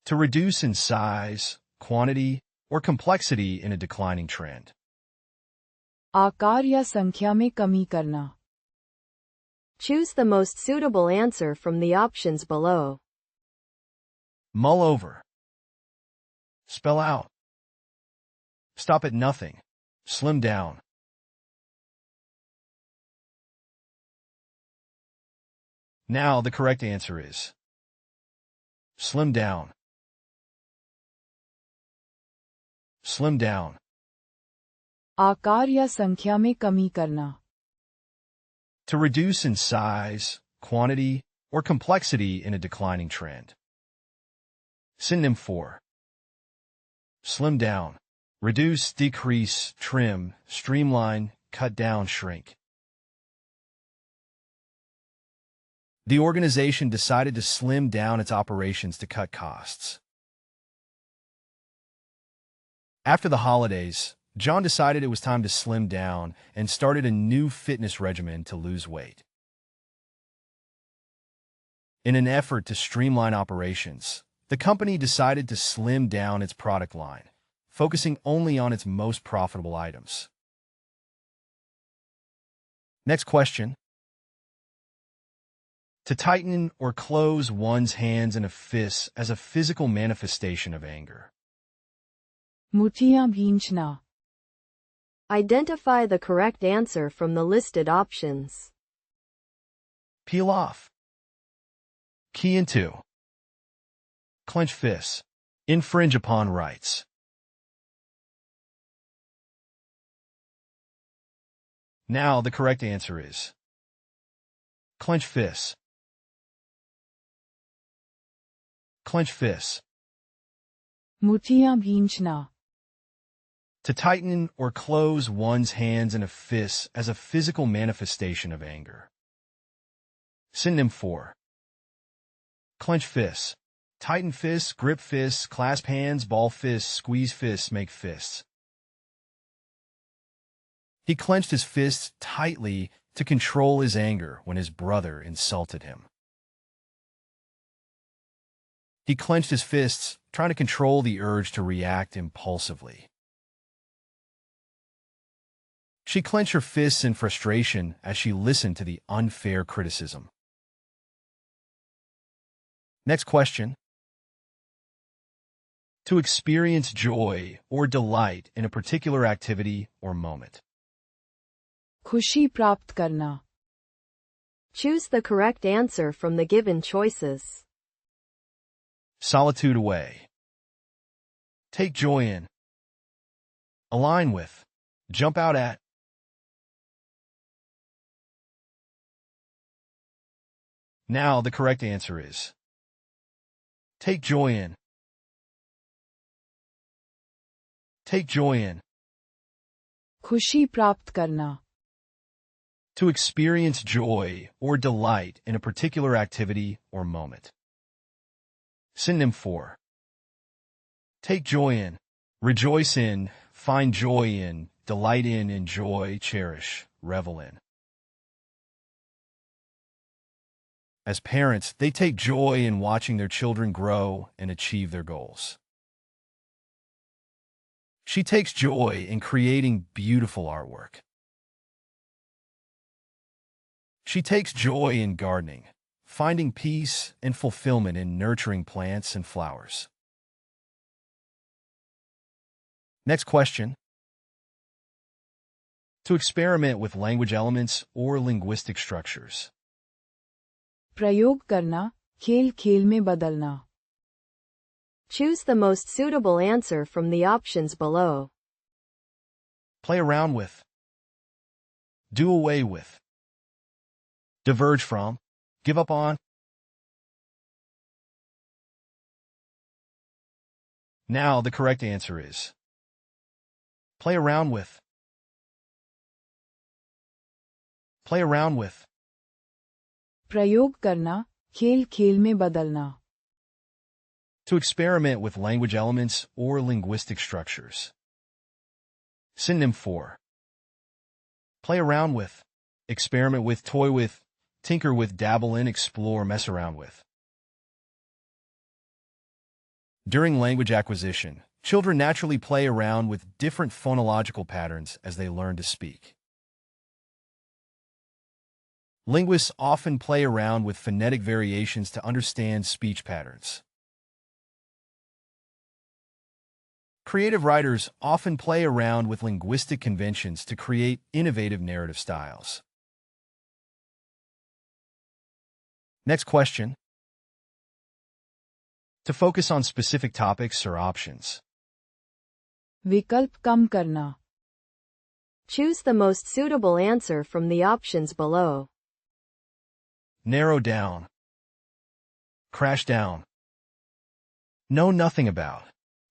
To reduce in size, quantity, or complexity in a declining trend. आकार या संख्या में कमी करना. Choose the most suitable answer from the options below. Mull over. Spell out. Stop at nothing. Slim down. Now the correct answer is slim down. Slim down. आकार या संख्या में कमी करना. To reduce in size, quantity, or complexity in a declining trend. Synonym for slim down. Reduce, decrease, trim, streamline, cut down, shrink. The organization decided to slim down its operations to cut costs. After the holidays, John decided it was time to slim down and started a new fitness regimen to lose weight. In an effort to streamline operations, the company decided to slim down its product line, focusing only on its most profitable items. Next question. To tighten or close one's hands in a fist as a physical manifestation of anger. मुठियां भींचना. Identify the correct answer from the listed options. Peel off. Key into. Clench fists. Infringe upon rights. Now the correct answer is clench fists. Clench fists. मुठियां भींचना. To tighten or close one's hands in a fist as a physical manifestation of anger. Synonym for clench fists. Tighten fists, grip fists, clasp hands, ball fists, squeeze fists, make fists. He clenched his fists tightly to control his anger when his brother insulted him. He clenched his fists, trying to control the urge to react impulsively. She clenched her fists in frustration as she listened to the unfair criticism. Next question. To experience joy or delight in a particular activity or moment. खुशी प्राप्त करना. Choose the correct answer from the given choices. Solitude away. Take joy in. Align with. Jump out at. Now the correct answer is take joy in. Take joy in. खुशी प्राप्त करना. To experience joy or delight in a particular activity or moment. Synonym for take joy in. Rejoice in, find joy in, delight in, enjoy, cherish, revel in. As parents, they take joy in watching their children grow and achieve their goals. She takes joy in creating beautiful artwork. She takes joy in gardening, finding peace and fulfillment in nurturing plants and flowers. Next question. To experiment with language elements or linguistic structures. प्रयोग करना, खेल खेल में बदलना. Choose the most suitable answer from the options below. Play around with. Do away with. Diverge from. Give up on. Now the correct answer is play around with. Play around with. प्रयोग करना, खेल खेल में बदलना. To experiment with language elements or linguistic structures. Synonym for play around with, experiment with, toy with, tinker with, dabble in, explore, mess around with. During language acquisition, children naturally play around with different phonological patterns as they learn to speak. Linguists often play around with phonetic variations to understand speech patterns. Creative writers often play around with linguistic conventions to create innovative narrative styles. Next question. To focus on specific topics or options. विकल्प कम करना, Choose the most suitable answer from the options below. Narrow down. Crash down. Know nothing about.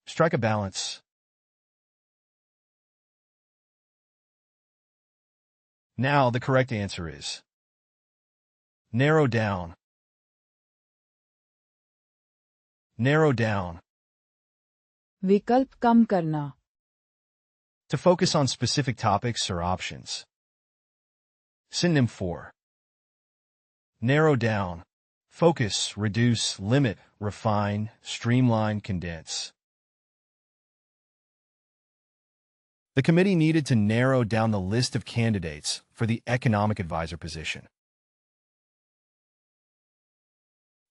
Strike a balance. Now the correct answer is narrow down. Narrow down. विकल्प कम करना, To focus on specific topics or options. Synonym for narrow down. Focus, reduce, limit, refine, streamline, condense. The committee needed to narrow down the list of candidates for the economic advisor position.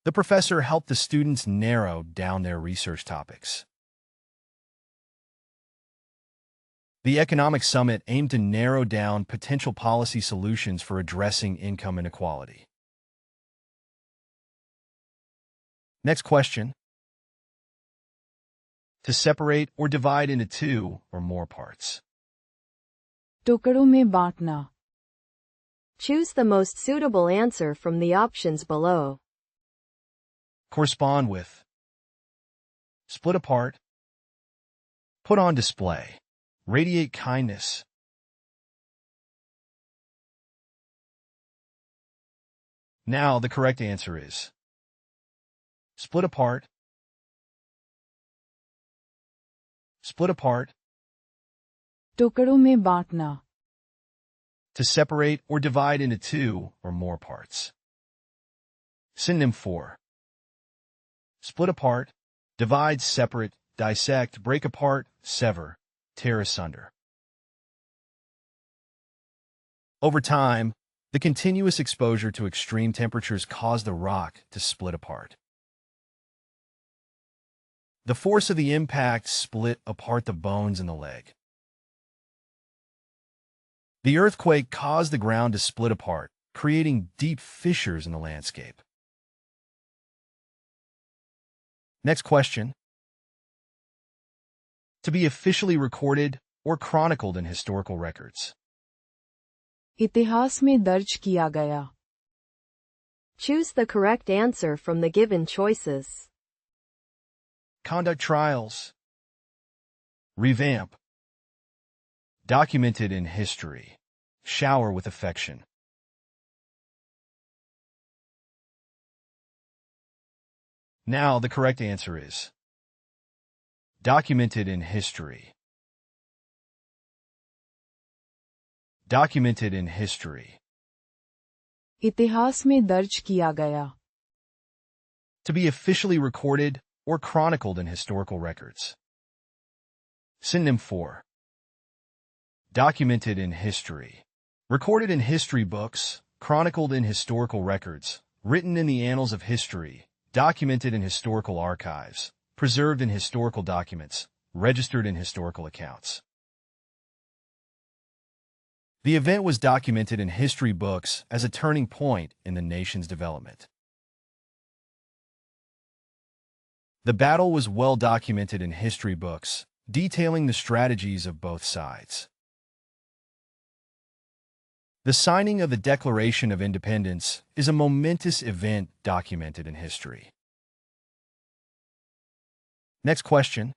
The professor helped the students narrow down their research topics. The Economic Summit aimed to narrow down potential policy solutions for addressing income inequality. Next question. To separate or divide into two or more parts. टुकड़ों में बांटना, Choose the most suitable answer from the options below. Correspond with. Split apart. Put on display. Radiate kindness. Now the correct answer is split apart. Split apart. टुकड़ों में बांटना, To separate or divide into two or more parts. Synonym for split apart, divide, separate, dissect, break apart, sever, tear asunder. Over time, the continuous exposure to extreme temperatures caused the rock to split apart. The force of the impact split apart the bones in the leg. The earthquake caused the ground to split apart, creating deep fissures in the landscape. Next question. To be officially recorded or chronicled in historical records. इतिहास में दर्ज किया गया, Choose the correct answer from the given choices. Conduct trials. Revamp. Documented in history. Shower with affection. Now the correct answer is documented in history. Documented in history. इतिहास में दर्ज किया गया, To be officially recorded or chronicled in historical records. Synonym for documented in history. Recorded in history books, chronicled in historical records, written in the annals of history, documented in historical archives, preserved in historical documents, registered in historical accounts. The event was documented in history books as a turning point in the nation's development. The battle was well documented in history books, detailing the strategies of both sides. The signing of the Declaration of Independence is a momentous event documented in history. Next question.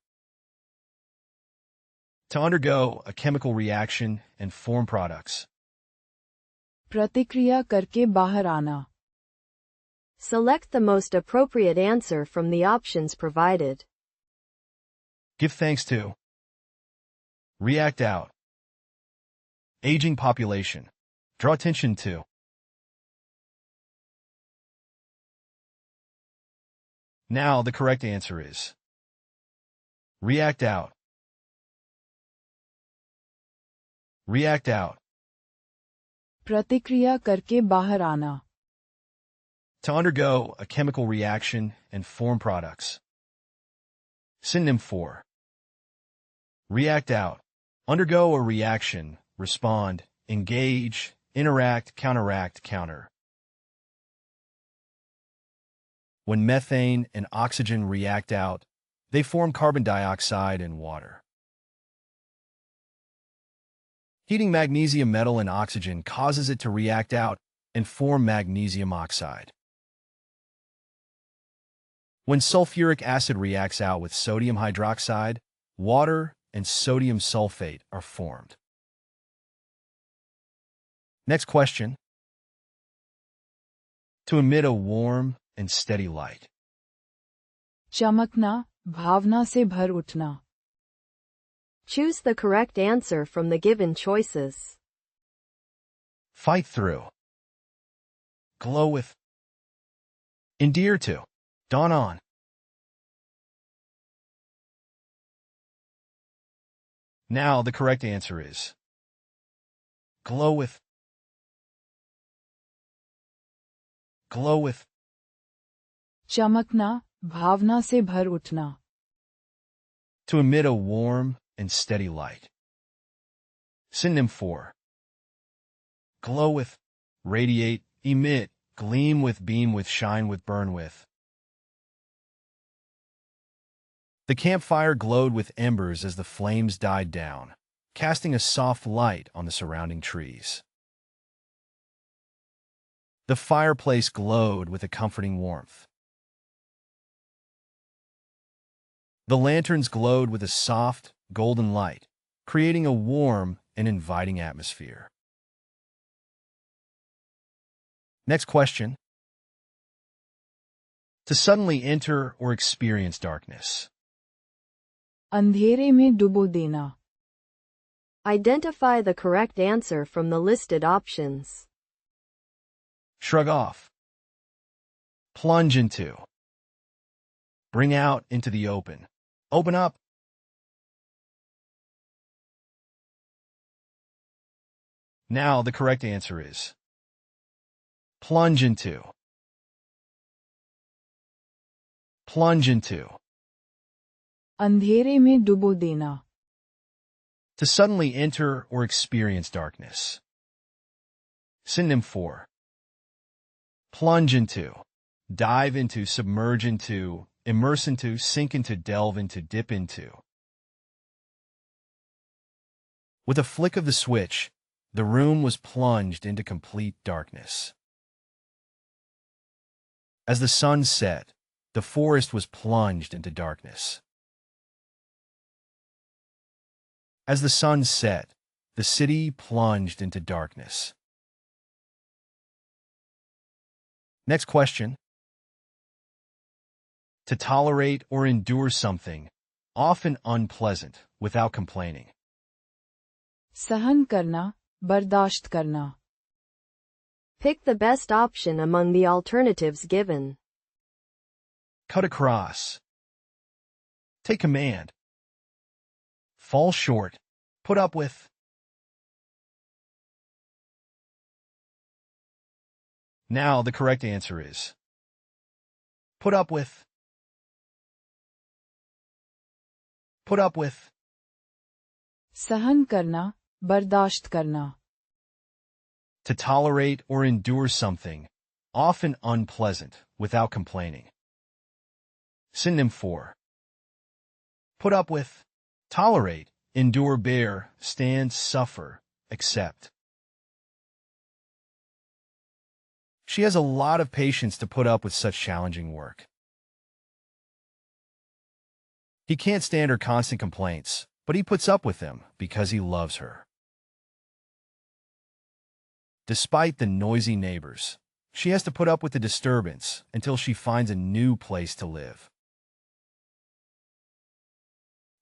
To undergo a chemical reaction and form products. प्रतिक्रिया करके बाहर आना, Select the most appropriate answer from the options provided. Give thanks to. React out. Aging population. Draw attention to. Now the correct answer is React out. React out. प्रतिक्रिया करके बाहर आना. To undergo a chemical reaction and form products. Synonym for. React out. Undergo a reaction, respond, engage, interact, counteract, counter. When methane and oxygen react out, they form carbon dioxide and water. Heating magnesium metal and oxygen causes it to react out and form magnesium oxide. When sulfuric acid reacts out with sodium hydroxide, water and sodium sulfate are formed. Next question. To emit a warm and steady light. चमकना, भावना से भर उठना. Choose the correct answer from the given choices. Fight through. Glow with. Endear to. Dawn on. Now the correct answer is. Glow with. Glow with. चमकना, भावना से भर उठना. To emit a warm and steady light. Synonym for. Glow with. Radiate, emit, gleam with, beam with, shine with, burn with. The campfire glowed with embers as the flames died down, casting a soft light on the surrounding trees. The fireplace glowed with a comforting warmth. The lanterns glowed with a soft, golden light, creating a warm and inviting atmosphere. Next question. To suddenly enter or experience darkness. अंधेरे में डुबो देना. Identify the correct answer from the listed options. Shrug off. Plunge into. Bring out into the open. Open up. Now the correct answer is. Plunge into. Plunge into. अंधेरे में डुबो देना. To suddenly enter or experience darkness. Synonym for. Plunge into. Dive into, submerge into, immerse into, sink into, delve into, dip into. With a flick of the switch, the room was plunged into complete darkness. As the sun set, the forest was plunged into darkness. As the sun set, the city plunged into darkness. Next question. To tolerate or endure something, often unpleasant, without complaining. सहन करना, बर्दाश्त करना. Pick the best option among the alternatives given. Cut across. Take command. Fall short. Put up with. Now the correct answer is. Put up with. Put up with. सहन करना, बर्दाश्त करना. To tolerate or endure something, often unpleasant, without complaining. Synonym for. Put up with. Tolerate, endure, bear, stand, suffer, accept. She has a lot of patience to put up with such challenging work. He can't stand her constant complaints, but he puts up with them because he loves her. Despite the noisy neighbors, she has to put up with the disturbance until she finds a new place to live.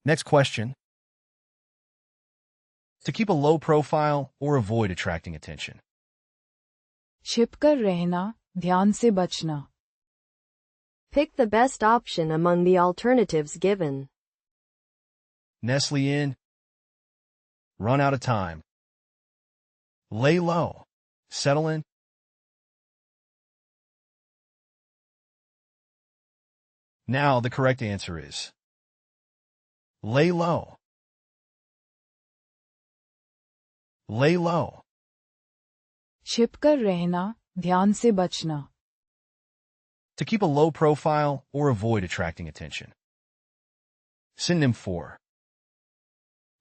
Next question. To keep a low profile or avoid attracting attention. छिपकर रहना, ध्यान से बचना. Pick the best option among the alternatives given. nestle in, run out of time. Lay low, settle in. Now the correct answer is lay low. Lay low. छिपकर रहना, ध्यान से बचना. To keep a low profile or avoid attracting attention. Synonym for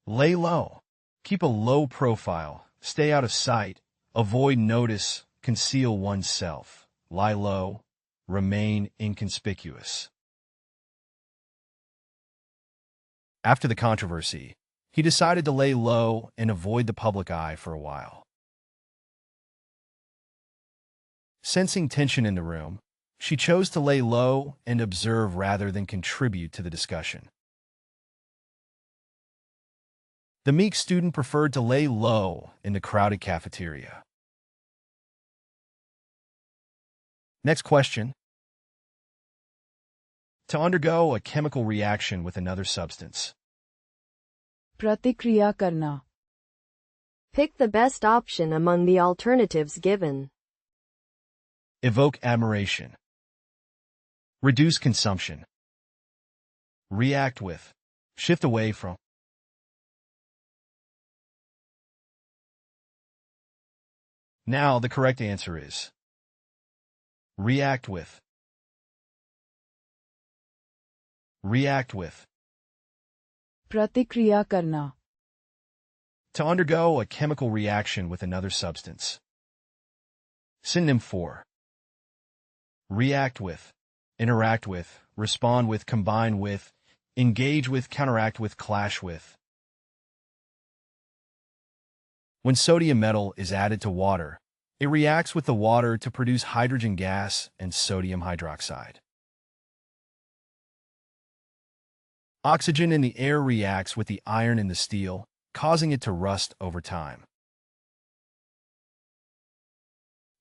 lay low. Keep a low profile, stay out of sight, avoid notice, conceal oneself, lie low, remain inconspicuous. After the controversy, he decided to lay low and avoid the public eye for a while. Sensing tension in the room, she chose to lay low and observe rather than contribute to the discussion. The meek student preferred to lay low in the crowded cafeteria. Next question. To undergo a chemical reaction with another substance. प्रतिक्रिया करना. Pick the best option among the alternatives given. Evoke admiration. Reduce consumption. React with. Shift away from. Now the correct answer is react with. React with. प्रतिक्रिया करना. To undergo a chemical reaction with another substance. Synonym for react with, interact with, respond with, combine with, engage with, counteract with, clash with. When sodium metal is added to water, it reacts with the water to produce hydrogen gas and sodium hydroxide. Oxygen in the air reacts with the iron in the steel, causing it to rust over time.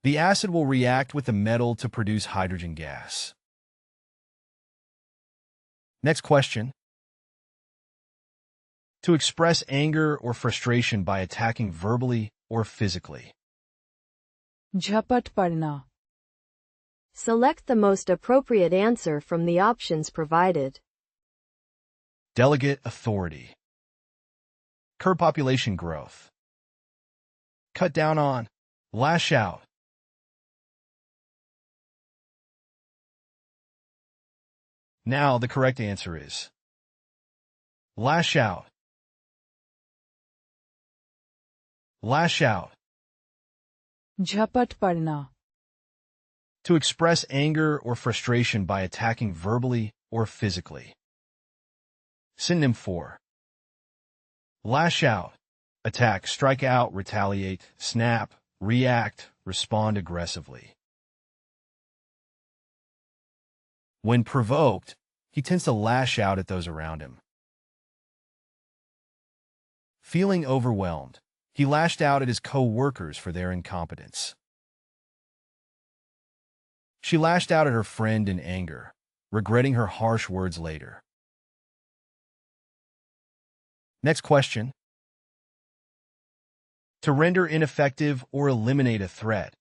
The acid will react with the metal to produce hydrogen gas. Next question. To express anger or frustration by attacking verbally or physically. झपट पड़ना. Select the most appropriate answer from the options provided. Delegate authority. Curb population growth. Cut down on. Lash out. Now the correct answer is lash out. Lash out. झपट पड़ना. To express anger or frustration by attacking verbally or physically. Synonym for lash out. Attack, strike out, retaliate, snap, react, respond aggressively. When provoked, he tends to lash out at those around him. Feeling overwhelmed, he lashed out at his co-workers for their incompetence. She lashed out at her friend in anger, regretting her harsh words later. Next question. To render ineffective or eliminate a threat,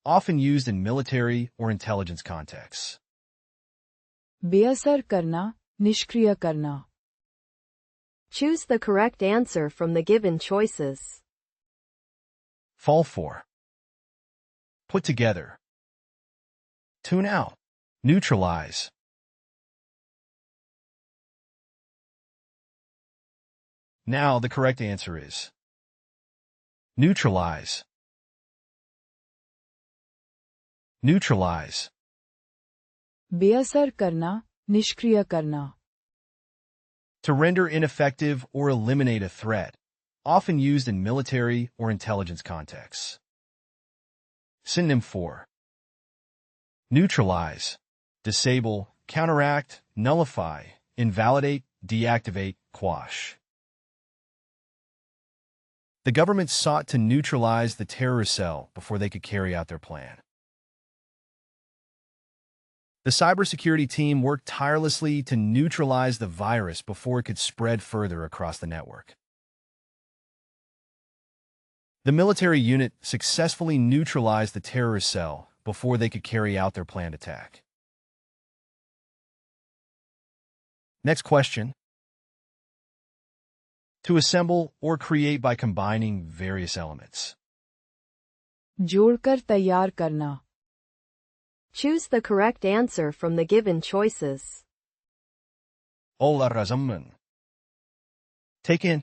often used in military or intelligence contexts. बेअसर करना, निष्क्रिय करना. Choose the correct answer from the given choices. Fall for. Put together. Tune out. Neutralize. Now the correct answer is neutralize. Neutralize. बेअसर करना, निष्क्रिय करना. To render ineffective or eliminate a threat, often used in military or intelligence contexts. Synonym for neutralize, disable, counteract, nullify, invalidate, deactivate, quash. The government sought to neutralize the terrorist cell before they could carry out their plan. The cybersecurity team worked tirelessly to neutralize the virus before it could spread further across the network. The military unit successfully neutralized the terrorist cell before they could carry out their planned attack. Next question. To assemble or create by combining various elements. जोड़कर तैयार करना. Choose the correct answer from the given choices. Ola razamman. Take in.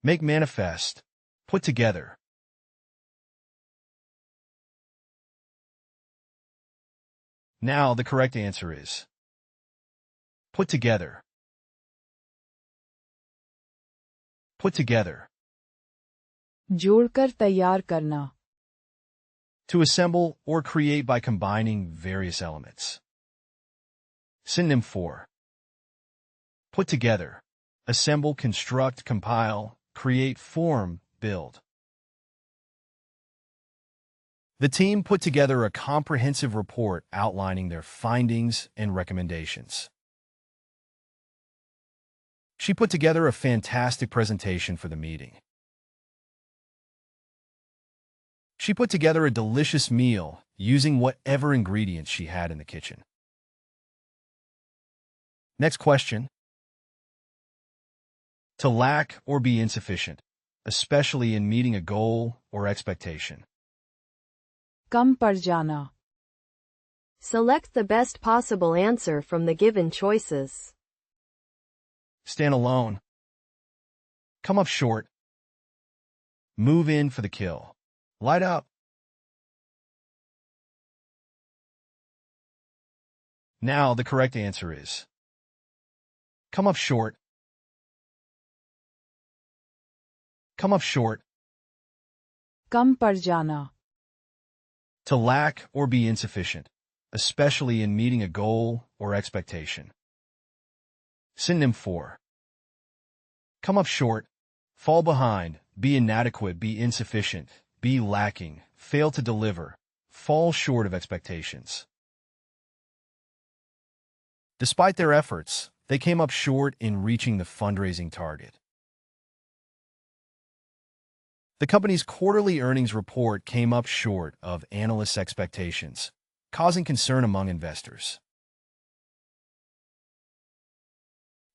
Make manifest. Put together. Now the correct answer is put together. Put together. जोड़कर तैयार करना. To assemble or create by combining various elements. Synonym for put together. Assemble, construct, compile, create, form, build. The team put together a comprehensive report outlining their findings and recommendations. She put together a fantastic presentation for the meeting. She put together a delicious meal using whatever ingredients she had in the kitchen. Next question. To lack or be insufficient, especially in meeting a goal or expectation. कम पड़ जाना. Select the best possible answer from the given choices. Stand alone. Come up short. Move in for the kill. Light up. Now the correct answer is come up short. Come up short. कम पड़ जाना. To lack or be insufficient, especially in meeting a goal or expectation. Synonym for come up short, fall behind, be inadequate, be insufficient, be lacking, fail to deliver, fall short of expectations. Despite their efforts, they came up short in reaching the fundraising target. The company's quarterly earnings report came up short of analysts' expectations, causing concern among investors.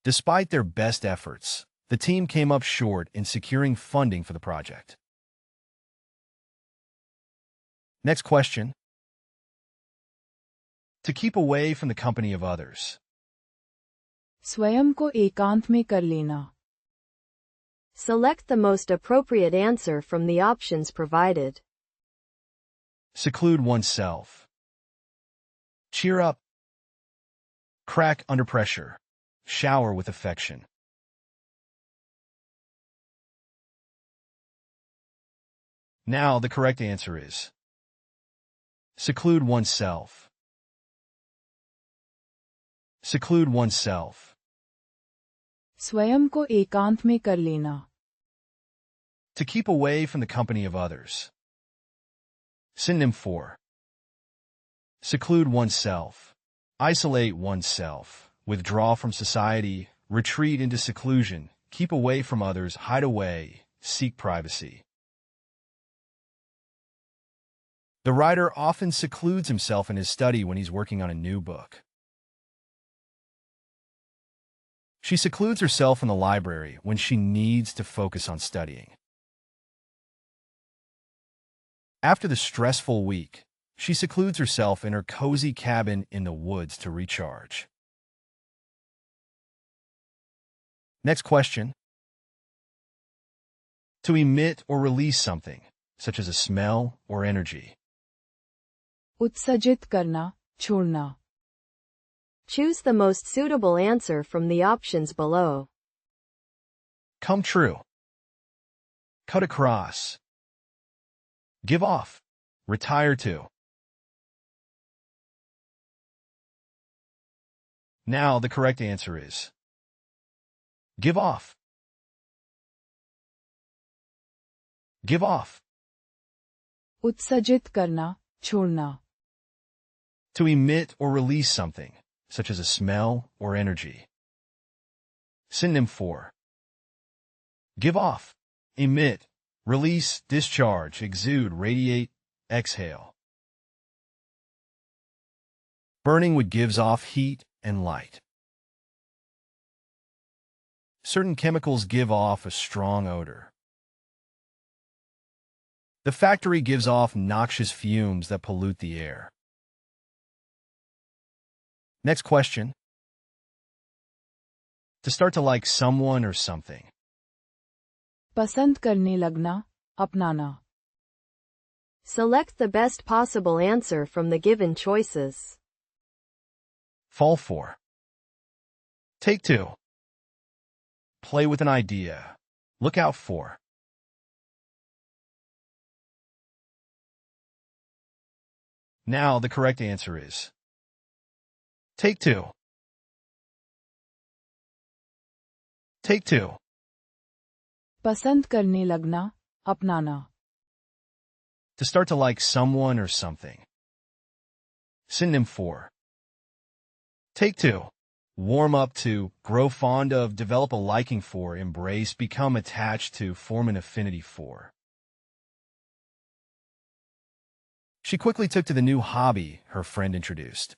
Despite their best efforts, the team came up short in securing funding for the project. Next question. To keep away from the company of others. स्वयं को एकांत में कर लेना. Select the most appropriate answer from the options provided. Seclude oneself. Cheer up. Crack under pressure. Shower with affection. Now the correct answer is seclude oneself. Seclude oneself. स्वयं को एकांत में कर लेना. To keep away from the company of others. Synonym for seclude oneself. Isolate oneself. Withdraw from society. Retreat into seclusion. Keep away from others. Hide away. Seek privacy. The writer often secludes himself in his study when he's working on a new book. She secludes herself in the library when she needs to focus on studying. After the stressful week, she secludes herself in her cozy cabin in the woods to recharge. Next question. To emit or release something, such as a smell or energy. उत्सर्जित करना, छोड़ना. Choose the most suitable answer from the options below. Come true. Cut across. Give off. Retire to. Now the correct answer is give off. Give off. उत्सर्जित करना, छोड़ना. To emit or release something, such as a smell or energy. Synonym for give off, emit, release, discharge, exude, radiate, exhale. Burning wood gives off heat and light. Certain chemicals give off a strong odor. The factory gives off noxious fumes that pollute the air. Next question. To start to like someone or something. पसंद करने लगना, अपनाना. Select the best possible answer from the given choices. Fall for. Take to. Play with an idea. Look out for. Now the correct answer is take two. Take two. पसंद करने लगना, अपनाना. To start to like someone or something. Synonym for take two. Warm up to, grow fond of, develop a liking for, embrace, become attached to, form an affinity for. She quickly took to the new hobby her friend introduced.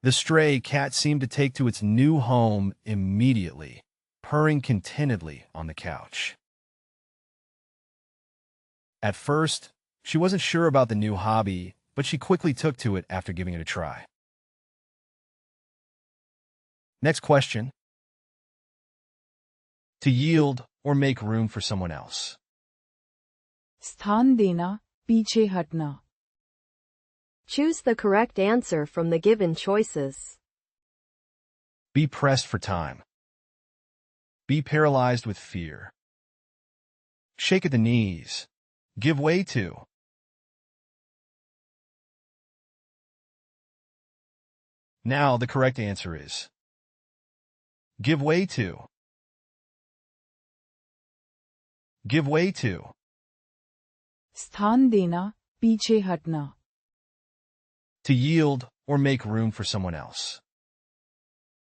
The stray cat seemed to take to its new home immediately, purring contentedly on the couch. At first, she wasn't sure about the new hobby, but she quickly took to it after giving it a try. Next question. To yield or make room for someone else. स्थान देना, पीछे हटना. Choose the correct answer from the given choices. Be pressed for time. Be paralyzed with fear. Shake at the knees. Give way to. Now the correct answer is give way to. Give way to. स्थान देना, पीछे हटना. To yield or make room for someone else.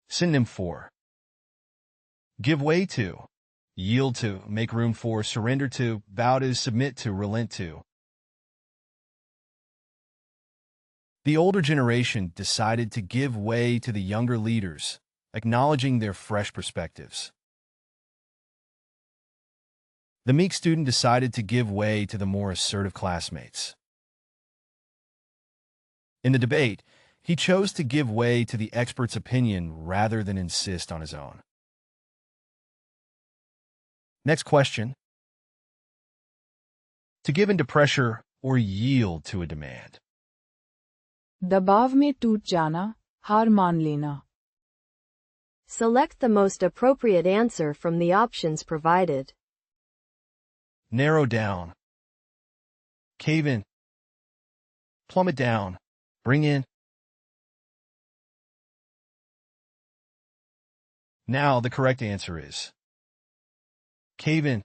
Synonym for give way to, yield to, make room for, surrender to, bow to, submit to, relent to. The older generation decided to give way to the younger leaders, acknowledging their fresh perspectives. The meek student decided to give way to the more assertive classmates. In the debate, he chose to give way to the expert's opinion rather than insist on his own. Next question. To give into pressure or yield to a demand. दबाव में टूट जाना, हार मान लेना. Select the most appropriate answer from the options provided. Narrow down. Cave in. Plummet down. Bring in. Now the correct answer is cave in.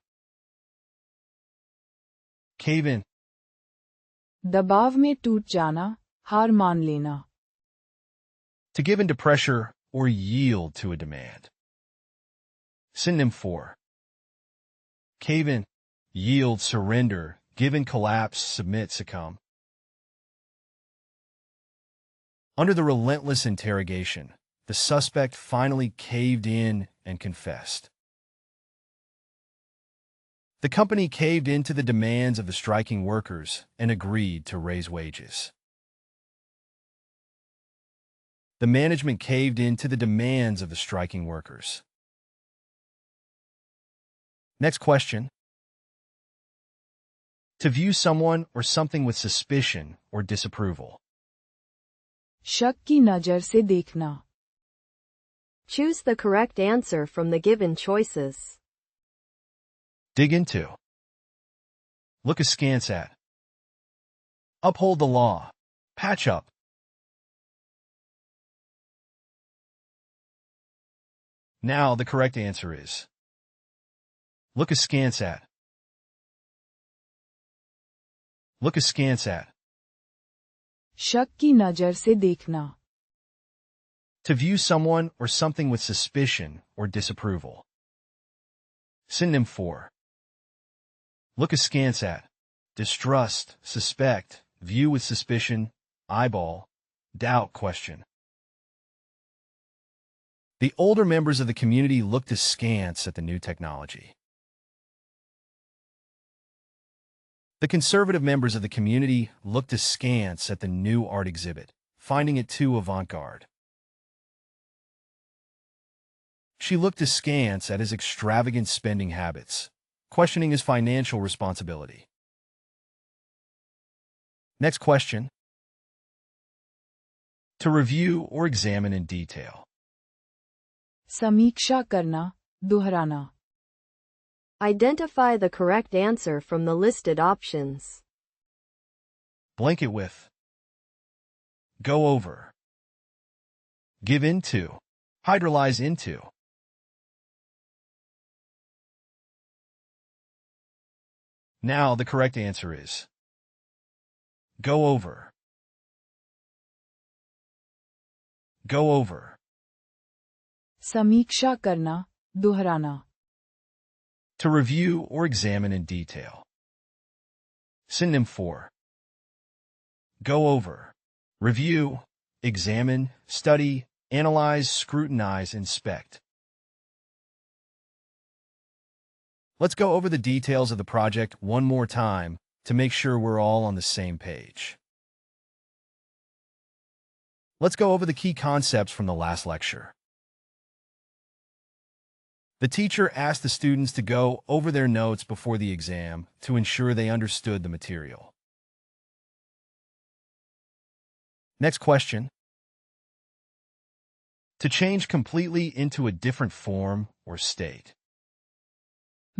Cave in. दबाव में टूट जाना, हार मान लेना. To give into pressure or yield to a demand. Synonym for cave in, yield, surrender, give in, collapse, submit, succumb. Under the relentless interrogation, the suspect finally caved in and confessed. The company caved into the demands of the striking workers and agreed to raise wages. The management caved into the demands of the striking workers. Next question. To view someone or something with suspicion or disapproval. शक की नजर से देखना. Choose the correct answer from the given choices. Dig into. Look askance at. Uphold the law. Patch up. Now the correct answer is look askance at. Look askance at. शक की नज़र से देखना. To view someone or something with suspicion or disapproval. Synonym for. Look askance at, distrust, suspect, view with suspicion, eyeball, doubt, question. The older members of the community looked askance at the new technology. The conservative members of the community looked askance at the new art exhibit, finding it too avant-garde. She looked askance at his extravagant spending habits, questioning his financial responsibility. Next question. To review or examine in detail. समीक्षा करना, दोहराना. Identify the correct answer from the listed options. Blanket with. Go over. Give into. Hydrolyze into. Now the correct answer is go over. Go over. समीक्षा करना, दोहराना. To review or examine in detail. Synonym for. Go over. Review, examine, study, analyze, scrutinize, inspect. Let's go over the details of the project one more time to make sure we're all on the same page. Let's go over the key concepts from the last lecture. The teacher asked the students to go over their notes before the exam to ensure they understood the material. Next question. To change completely into a different form or state.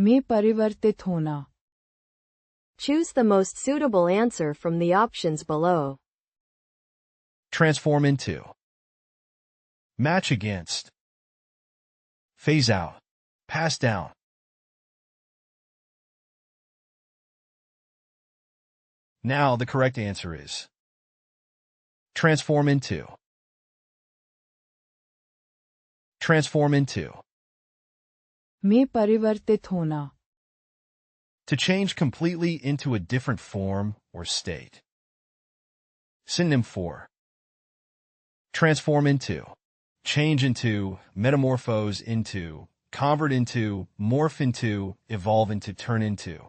में परिवर्तित होना. Choose the most suitable answer from the options below. Transform into. Match against. Phase out. Pass down. Now the correct answer is transform into. Transform into. में परिवर्तित होना. To change completely into a different form or state. Synonym for. Transform into. Change into, metamorphose into, convert into, morph into, evolve into, turn into.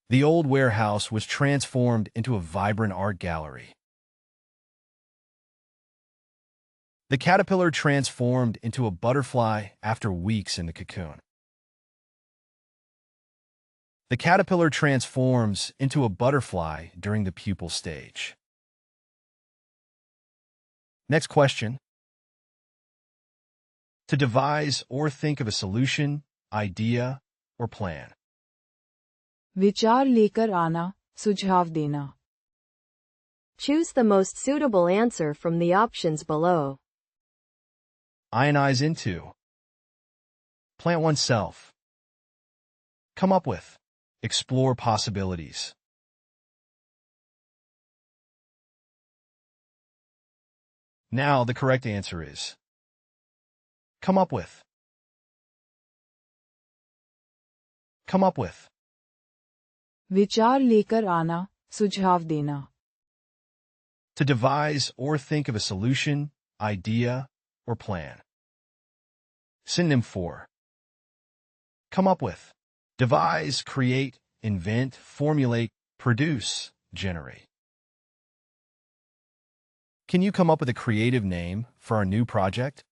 The old warehouse was transformed into a vibrant art gallery. The caterpillar transformed into a butterfly after weeks in the cocoon. The caterpillar transforms into a butterfly during the pupal stage. Next question. To devise or think of a solution, idea, or plan. विचार लेकर आना, सुझाव देना. Choose the most suitable answer from the options below. Ionize into. Plant oneself. Come up with. Explore possibilities. Now the correct answer is come up with. Come up with. विचार लेकर आना, सुझाव देना. To devise or think of a solution, idea, or plan. Synonym for. Come up with. Devise, create, invent, formulate, produce, generate. Can you come up with a creative name for our new project?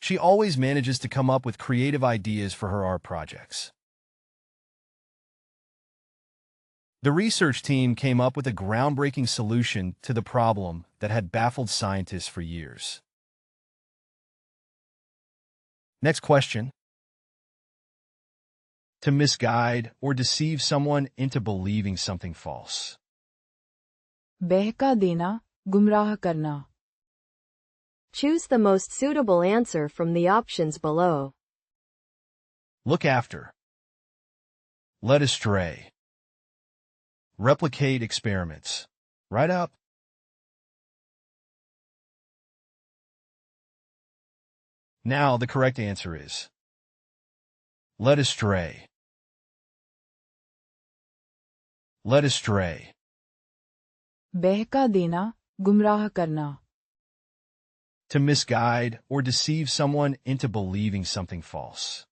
She always manages to come up with creative ideas for her art projects. The research team came up with a groundbreaking solution to the problem that had baffled scientists for years. Next question. To misguide or deceive someone into believing something false. बहका देना, गुमराह करना. Choose the most suitable answer from the options below. Look after. Led astray. Replicate experiments. Write up. Now the correct answer is led astray. Led astray. बहका देना, गुमराह करना. To misguide or deceive someone into believing something false.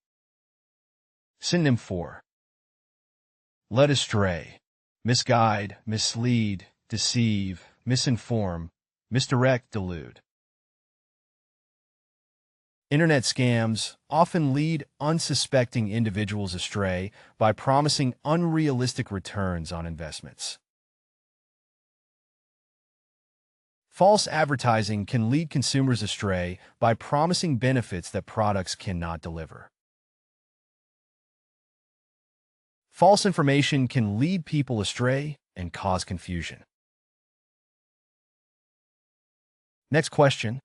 Synonym for led astray, misguide, mislead, deceive, misinform, misdirect, delude. Internet scams often lead unsuspecting individuals astray by promising unrealistic returns on investments. False advertising can lead consumers astray by promising benefits that products cannot deliver. False information can lead people astray and cause confusion. Next question.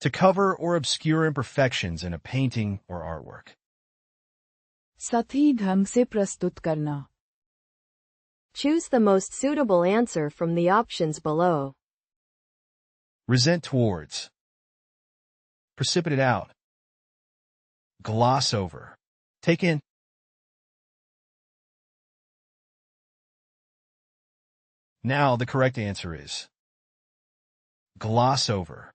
To cover or obscure imperfections in a painting or artwork. सही ढंग से प्रस्तुत करना. Choose the most suitable answer from the options below. Resent towards. Precipitate out. Gloss over. Take in. Now the correct answer is gloss over.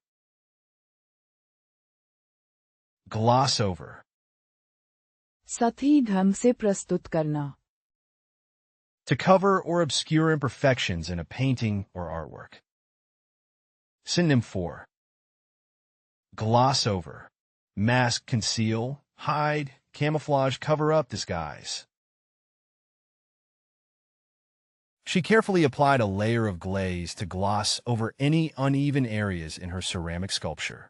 Gloss over. सही ढंग से प्रस्तुत करना. To cover or obscure imperfections in a painting or artwork. Synonym for gloss over. Mask, conceal, hide, camouflage, cover up, disguise. She carefully applied a layer of glaze to gloss over any uneven areas in her ceramic sculpture.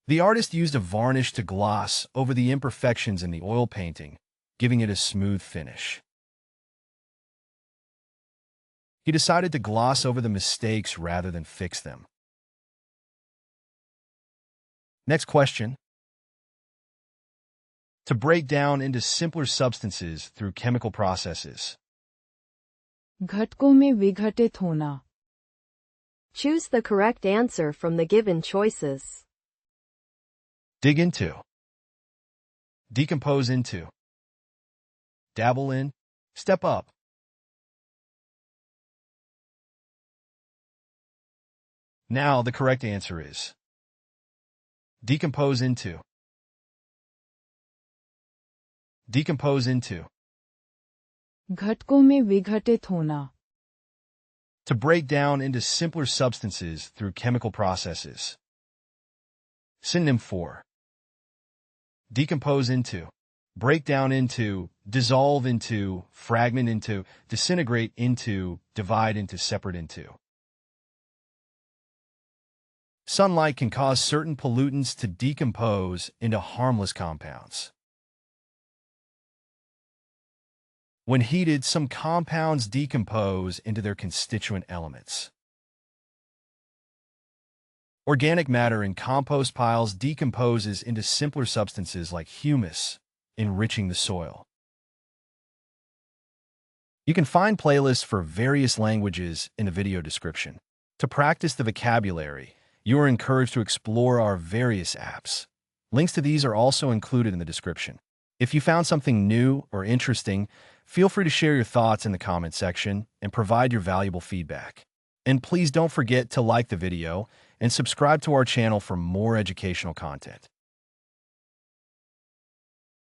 The artist used a varnish to gloss over the imperfections in the oil painting, giving it a smooth finish. He decided to gloss over the mistakes rather than fix them. Next question. To break down into simpler substances through chemical processes. घटकों में विघटित होना. Choose the correct answer from the given choices. Dig into. Decompose into. Dabble in. Step up. Now the correct answer is decompose into. Decompose into. घटकों में विघटित होना. To break down into simpler substances through chemical processes. Synonym for decompose into, break down into, dissolve into, fragment into, disintegrate into, divide into, separate into. Sunlight can cause certain pollutants to decompose into harmless compounds. When heated, some compounds decompose into their constituent elements. Organic matter in compost piles decomposes into simpler substances like humus, enriching the soil. You can find playlists for various languages in the video description. To practice the vocabulary, you are encouraged to explore our various apps. Links to these are also included in the description. If you found something new or interesting, feel free to share your thoughts in the comment section and provide your valuable feedback. And please don't forget to like the video and subscribe to our channel for more educational content.